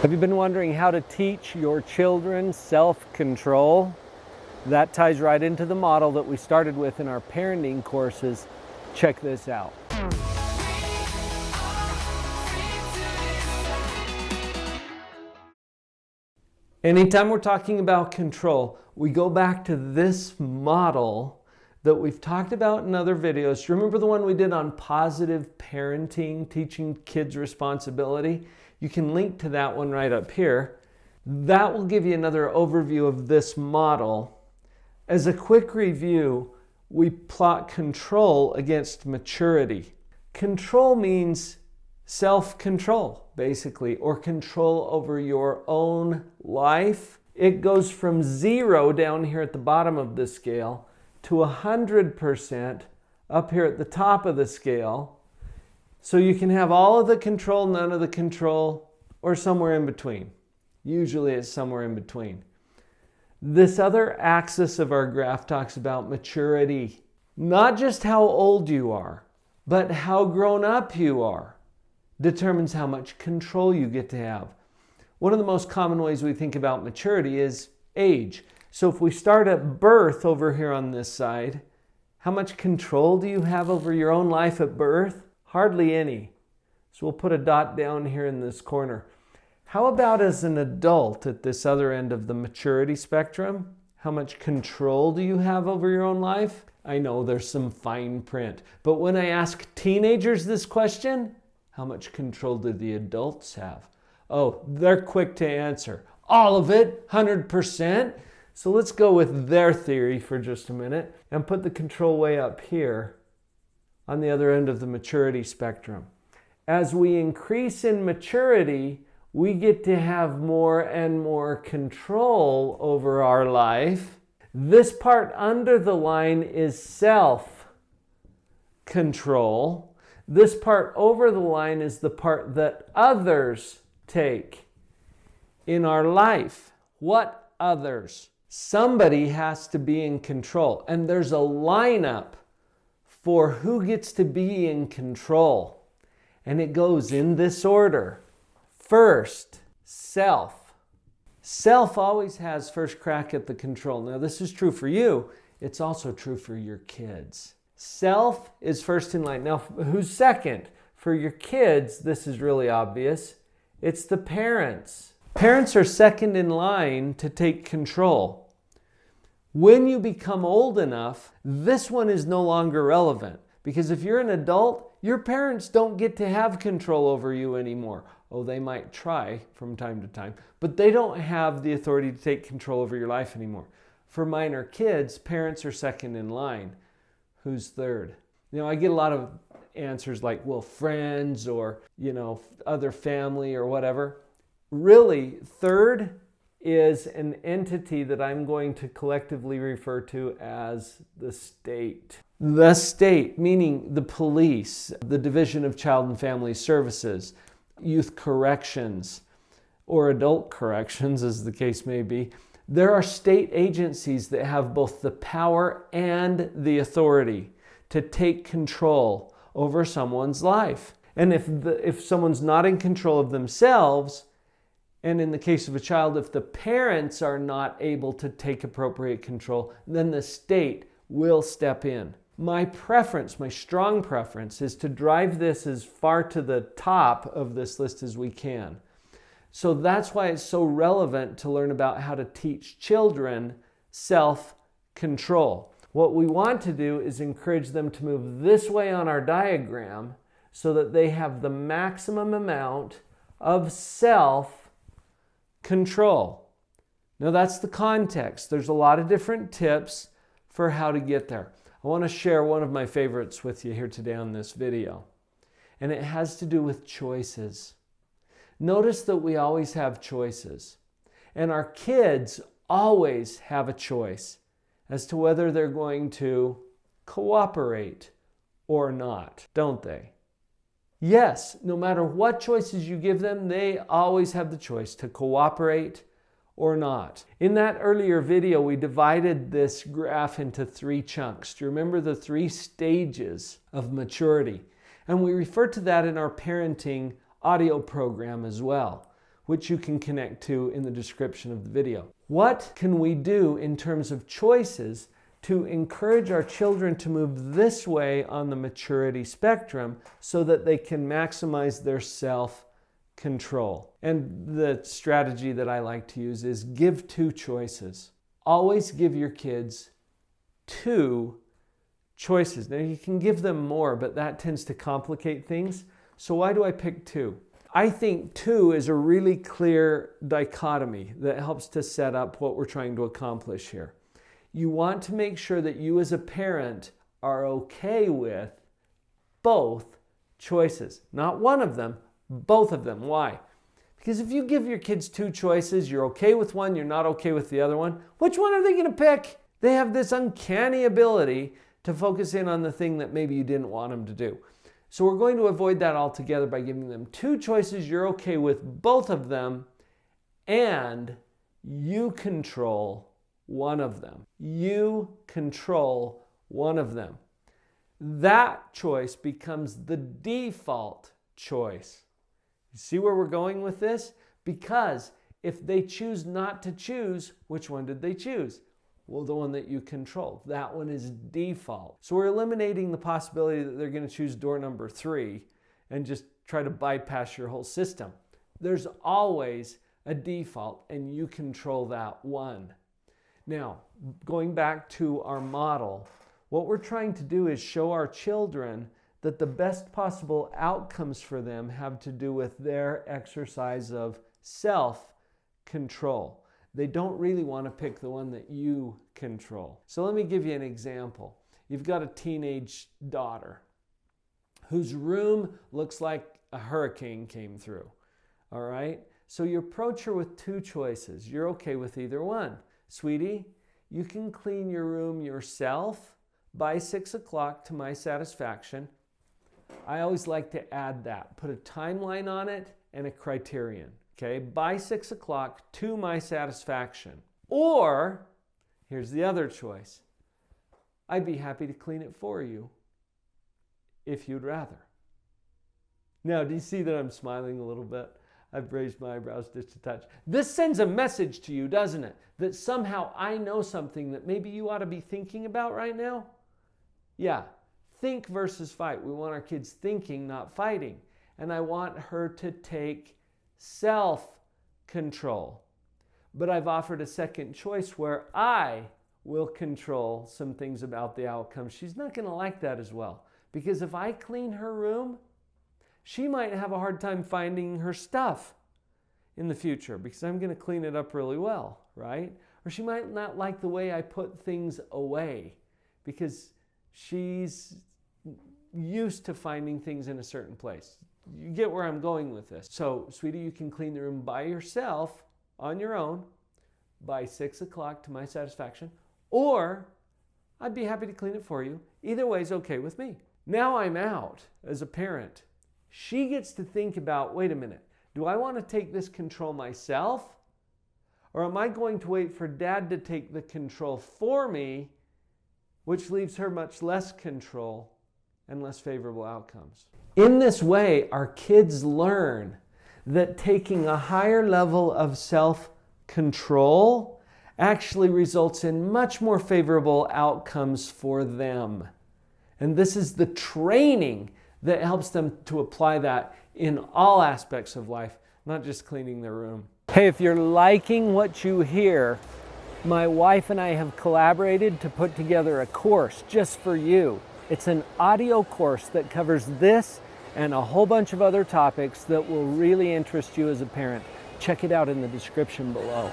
Have you been wondering how to teach your children self-control? That ties right into the model that we started with in our parenting courses. Check this out. Anytime we're talking about control, we go back to this model that we've talked about in other videos. Remember the one we did on positive parenting, teaching kids responsibility? You can link to that one right up here. That will give you another overview of this model. As a quick review, we plot control against maturity. Control means self-control, basically, or control over your own life. It goes from 0 down here at the bottom of the scale to 100% up here at the top of the scale. So you can have all of the control, none of the control, or somewhere in between. Usually it's somewhere in between. This other axis of our graph talks about maturity. Not just how old you are, but how grown up you are determines how much control you get to have. One of the most common ways we think about maturity is age. So if we start at birth over here on this side, how much control do you have over your own life at birth? Hardly any. So we'll put a dot down here in this corner. How about as an adult at this other end of the maturity spectrum? How much control do you have over your own life? I know there's some fine print, but when I ask teenagers this question, how much control do the adults have? Oh, they're quick to answer. All of it, 100%. So let's go with their theory for just a minute and put the control way up here on the other end of the maturity spectrum. As we increase in maturity, we get to have more and more control over our life. This part under the line is self-control. This part over the line is the part that others take in our life. What others? Somebody has to be in control, and there's a lineup for who gets to be in control. And it goes in this order. First, self. Self always has first crack at the control. Now this is true for you. It's also true for your kids. Self is first in line. Now who's second? For your kids, this is really obvious. It's the parents. Parents are second in line to take control. When you become old enough, this one is no longer relevant. Because if you're an adult, your parents don't get to have control over you anymore. Oh, they might try from time to time, but they don't have the authority to take control over your life anymore. For minor kids, parents are second in line. Who's third? You know, I get a lot of answers like, well, friends or, other family or whatever. Really, third is an entity that I'm going to collectively refer to as the state. The state, meaning the police, the Division of Child and Family Services, youth corrections, or adult corrections, as the case may be. There are state agencies that have both the power and the authority to take control over someone's life. And if someone's not in control of themselves, and in the case of a child, if the parents are not able to take appropriate control, then the state will step in. My preference, my strong preference, is to drive this as far to the top of this list as we can. So that's why it's so relevant to learn about how to teach children self-control. What we want to do is encourage them to move this way on our diagram so that they have the maximum amount of self-control. Now that's the context. There's a lot of different tips for how to get there. I want to share one of my favorites with you here today on this video. And it has to do with choices. Notice that we always have choices. And our kids always have a choice as to whether they're going to cooperate or not, don't they? Yes, no matter what choices you give them, they always have the choice to cooperate or not. In that earlier video, we divided this graph into 3 chunks. Do you remember the 3 stages of maturity? And we refer to that in our parenting audio program as well. which you can connect to in the description of the video. What can we do in terms of choices to encourage our children to move this way on the maturity spectrum so that they can maximize their self-control? And the strategy that I like to use is give 2 choices. Always give your kids 2 choices. Now you can give them more, but that tends to complicate things. So why do I pick 2? I think 2 is a really clear dichotomy that helps to set up what we're trying to accomplish here. You want to make sure that you as a parent are okay with both choices. Not one of them, both of them. Why? Because if you give your kids 2 choices, you're okay with one, you're not okay with the other one, which one are they going to pick? They have this uncanny ability to focus in on the thing that maybe you didn't want them to do. So we're going to avoid that altogether by giving them 2 choices. You're okay with both of them, and you control one of them. You control one of them. That choice becomes the default choice. You see where we're going with this? Because if they choose not to choose, which one did they choose? Well, the one that you control. That one is default. So we're eliminating the possibility that they're going to choose door number 3 and just try to bypass your whole system. There's always a default, and you control that one. Now, going back to our model, what we're trying to do is show our children that the best possible outcomes for them have to do with their exercise of self-control. They don't really want to pick the one that you control. So let me give you an example. You've got a teenage daughter whose room looks like a hurricane came through. All right? So you approach her with 2 choices. You're okay with either one. Sweetie, you can clean your room yourself by 6 o'clock to my satisfaction. I always like to add that. Put a timeline on it and a criterion. Okay, by 6 o'clock to my satisfaction. Or, here's the other choice. I'd be happy to clean it for you if you'd rather. Now, do you see that I'm smiling a little bit? I've raised my eyebrows just a touch. This sends a message to you, doesn't it? That somehow I know something that maybe you ought to be thinking about right now. Yeah, think versus fight. We want our kids thinking, not fighting. And I want her to take self-control. But I've offered a second choice where I will control some things about the outcome. She's not going to like that as well. Because if I clean her room, she might have a hard time finding her stuff in the future because I'm going to clean it up really well, right? Or she might not like the way I put things away because she's used to finding things in a certain place. You get where I'm going with this. So, sweetie, you can clean the room by yourself, on your own, by 6 o'clock to my satisfaction, or I'd be happy to clean it for you. Either way is okay with me. Now I'm out as a parent. She gets to think about, wait a minute, do I want to take this control myself? Or am I going to wait for Dad to take the control for me, which leaves her much less control and less favorable outcomes? In this way, our kids learn that taking a higher level of self-control actually results in much more favorable outcomes for them. And this is the training that helps them to apply that in all aspects of life, not just cleaning their room. Hey, if you're liking what you hear, my wife and I have collaborated to put together a course just for you. It's an audio course that covers this and a whole bunch of other topics that will really interest you as a parent. Check it out in the description below.